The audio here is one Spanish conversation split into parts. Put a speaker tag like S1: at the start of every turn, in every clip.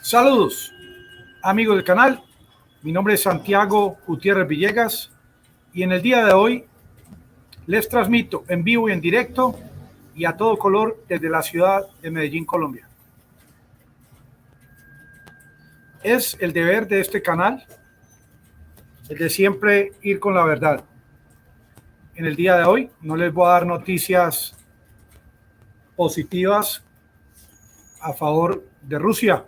S1: Saludos, amigos del canal. Mi nombre es Santiago Gutiérrez Villegas y en el día de hoy les transmito en vivo y en directo y a todo color desde la ciudad de Medellín, Colombia. Es el deber de este canal el de siempre ir con la verdad. En el día de hoy no les voy a dar noticias positivas a favor de Rusia.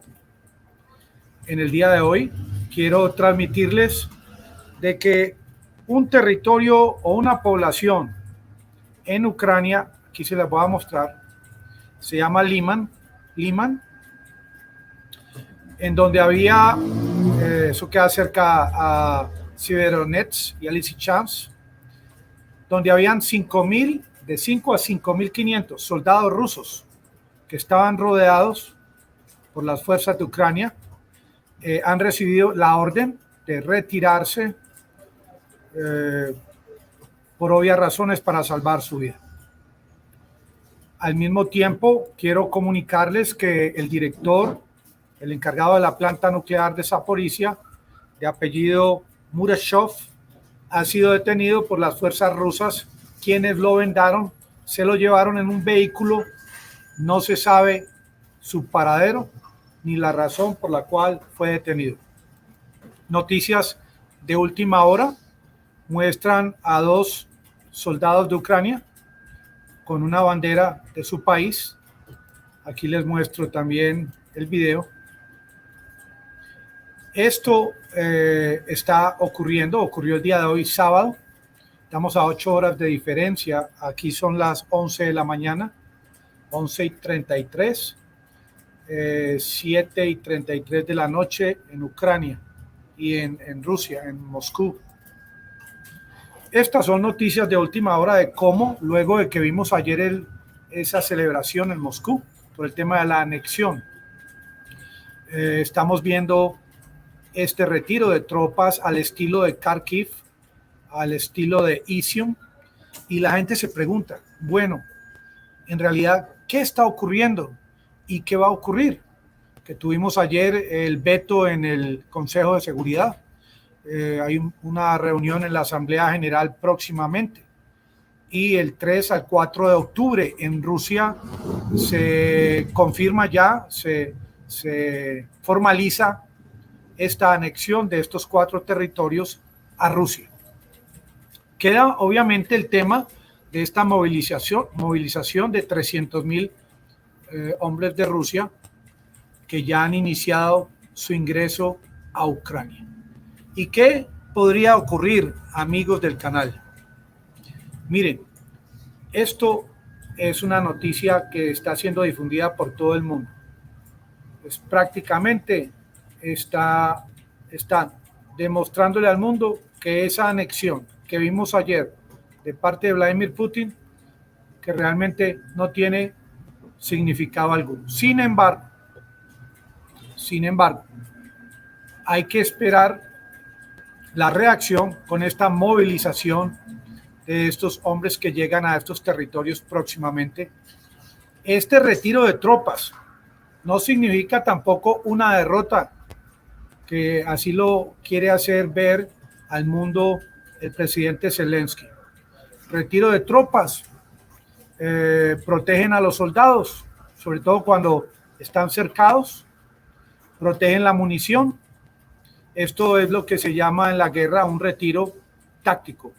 S1: En el día de hoy quiero transmitirles de que un territorio o una población en Ucrania, aquí se les voy a mostrar, se llama Liman, en donde había, eso queda cerca a Severodonetsk y a Lysychansk, donde habían de 5 a 5.500 soldados rusos que estaban rodeados por las fuerzas de Ucrania. Han recibido la orden de retirarse por obvias razones para salvar su vida. Al mismo tiempo, quiero comunicarles que el director, el encargado de la planta nuclear de Zaporizhia, de apellido Murashov, ha sido detenido por las fuerzas rusas, quienes lo vendaron, se lo llevaron en un vehículo, no se sabe su paradero ni la razón por la cual fue detenido. Noticias de última hora muestran a 2 soldados de Ucrania con una bandera de su país. Aquí les muestro también el video. Esto ocurrió el día de hoy, sábado. Estamos a 8 horas de diferencia. Aquí son las 11 de la mañana, 11:33, 7:33 de la noche en Ucrania y en Rusia, en Moscú. Estas son noticias de última hora de cómo, luego de que vimos ayer esa celebración en Moscú por el tema de la anexión, estamos viendo este retiro de tropas al estilo de Kharkiv, al estilo de Izium, y la gente se pregunta, bueno, en realidad, ¿qué está ocurriendo y qué va a ocurrir? Que tuvimos ayer el veto en el Consejo de Seguridad. Hay una reunión en la Asamblea General próximamente y el 3 al 4 de octubre en Rusia se confirma ya, se formaliza esta anexión de estos 4 territorios a Rusia. Queda obviamente el tema de esta movilización de 300.000 hombres de Rusia que ya han iniciado su ingreso a Ucrania. ¿Y qué podría ocurrir, amigos del canal? Miren, esto es una noticia que está siendo difundida por todo el mundo. Pues prácticamente están demostrándole al mundo que esa anexión que vimos ayer de parte de Vladimir Putin, que realmente no tiene significado alguno. Sin embargo, hay que esperar la reacción con esta movilización de estos hombres que llegan a estos territorios próximamente. Este retiro de tropas no significa tampoco una derrota, que así lo quiere hacer ver al mundo el presidente Zelensky. Retiro de tropas protegen a los soldados, sobre todo cuando están cercados, protegen la munición. Esto es lo que se llama en la guerra un retiro táctico.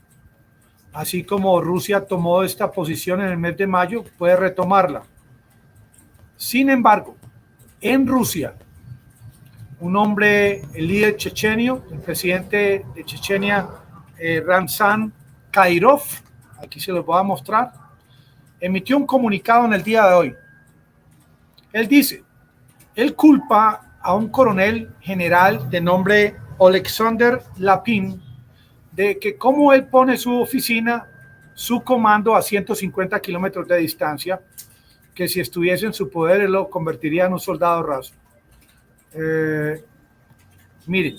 S1: Así como Rusia tomó esta posición en el mes de mayo, puede retomarla. Sin embargo, en Rusia, un hombre, el líder chechenio, el presidente de Chechenia, Ramzan Kadyrov, aquí se los voy a mostrar, emitió un comunicado en el día de hoy. Él dice, él culpa a un coronel general de nombre Alexander Lapin de que como él pone su oficina, su comando a 150 kilómetros de distancia, que si estuviese en su poder él lo convertiría en un soldado raso. Miren,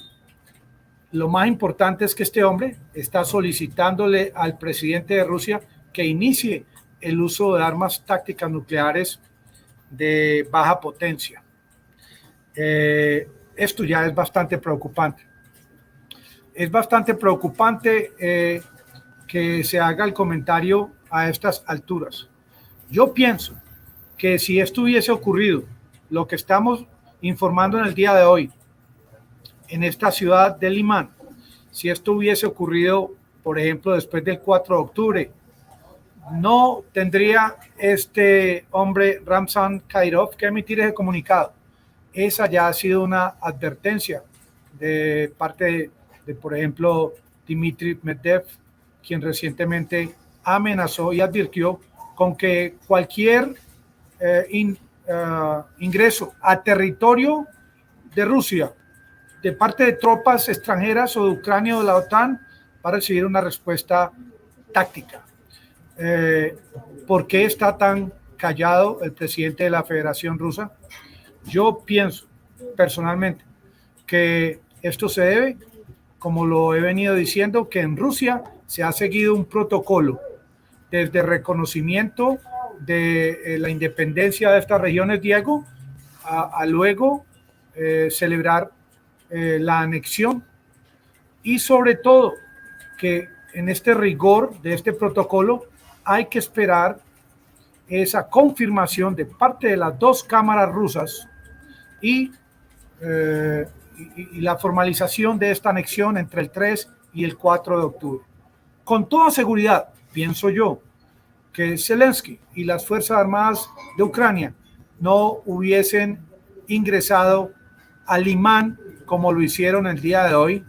S1: lo más importante es que este hombre está solicitándole al presidente de Rusia que inicie el uso de armas tácticas nucleares de baja potencia. Esto ya es bastante preocupante. Es bastante preocupante que se haga el comentario a estas alturas. Yo pienso que si esto hubiese ocurrido, lo que estamos informando en el día de hoy, en esta ciudad de Limán, si esto hubiese ocurrido, por ejemplo, después del 4 de octubre, no tendría este hombre Ramzan Kadyrov que emitir ese comunicado. Esa ya ha sido una advertencia de parte de por ejemplo, Dmitry Medvedev, quien recientemente amenazó y advirtió con que cualquier ingreso a territorio de Rusia de parte de tropas extranjeras o de Ucrania o de la OTAN va a recibir una respuesta táctica. ¿Por qué está tan callado el presidente de la Federación Rusa? Yo pienso personalmente que esto se debe, como lo he venido diciendo, que en Rusia se ha seguido un protocolo desde reconocimiento de la independencia de estas regiones, Diego, a luego celebrar la anexión y sobre todo que en este rigor de este protocolo hay que esperar esa confirmación de parte de las dos cámaras rusas y la formalización de esta anexión entre el 3 y el 4 de octubre. Con toda seguridad, pienso yo, que Zelensky y las Fuerzas Armadas de Ucrania no hubiesen ingresado a Limán como lo hicieron el día de hoy.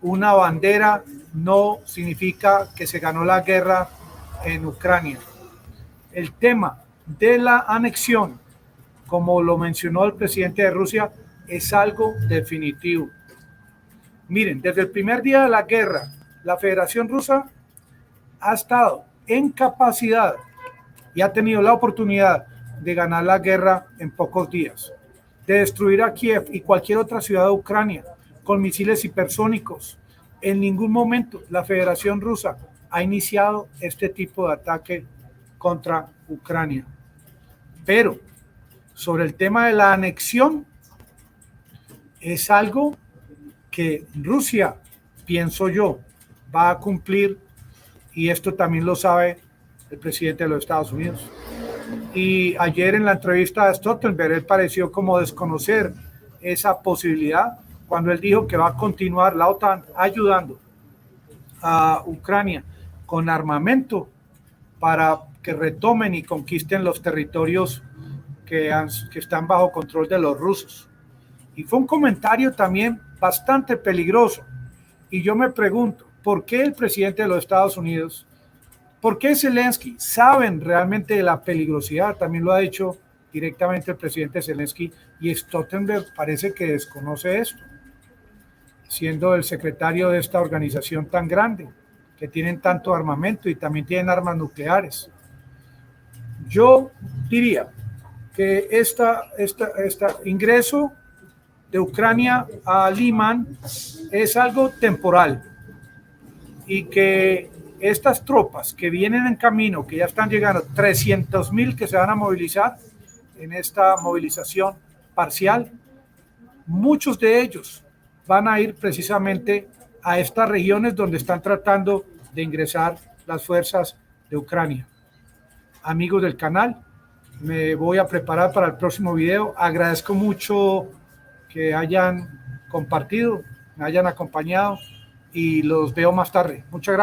S1: Una bandera no significa que se ganó la guerra en Ucrania. El tema de la anexión, como lo mencionó el presidente de Rusia, es algo definitivo. Miren, desde el primer día de la guerra, la Federación Rusa ha estado en capacidad y ha tenido la oportunidad de ganar la guerra en pocos días, de destruir a Kiev y cualquier otra ciudad de Ucrania con misiles hipersónicos. En ningún momento la Federación Rusa ha iniciado este tipo de ataque contra Ucrania. Pero sobre el tema de la anexión, es algo que Rusia, pienso yo, va a cumplir, y esto también lo sabe el presidente de los Estados Unidos. Y ayer en la entrevista a Stoltenberg, él pareció como desconocer esa posibilidad cuando él dijo que va a continuar la OTAN ayudando a Ucrania con armamento para que retomen y conquisten los territorios que están bajo control de los rusos. Y fue un comentario también bastante peligroso. Y yo me pregunto, ¿por qué el presidente de los Estados Unidos, por qué Zelensky saben realmente de la peligrosidad? También lo ha dicho directamente el presidente Zelensky, y Stoltenberg parece que desconoce esto, siendo el secretario de esta organización tan grande, que tienen tanto armamento y también tienen armas nucleares. Yo diría que este ingreso de Ucrania a Limán es algo temporal y que estas tropas que vienen en camino, que ya están llegando, 300,000 que se van a movilizar en esta movilización parcial, muchos de ellos van a ir precisamente a estas regiones donde están tratando de ingresar las fuerzas de Ucrania. Amigos del canal, me voy a preparar para el próximo video. Agradezco mucho que hayan compartido, me hayan acompañado y los veo más tarde. Muchas gracias.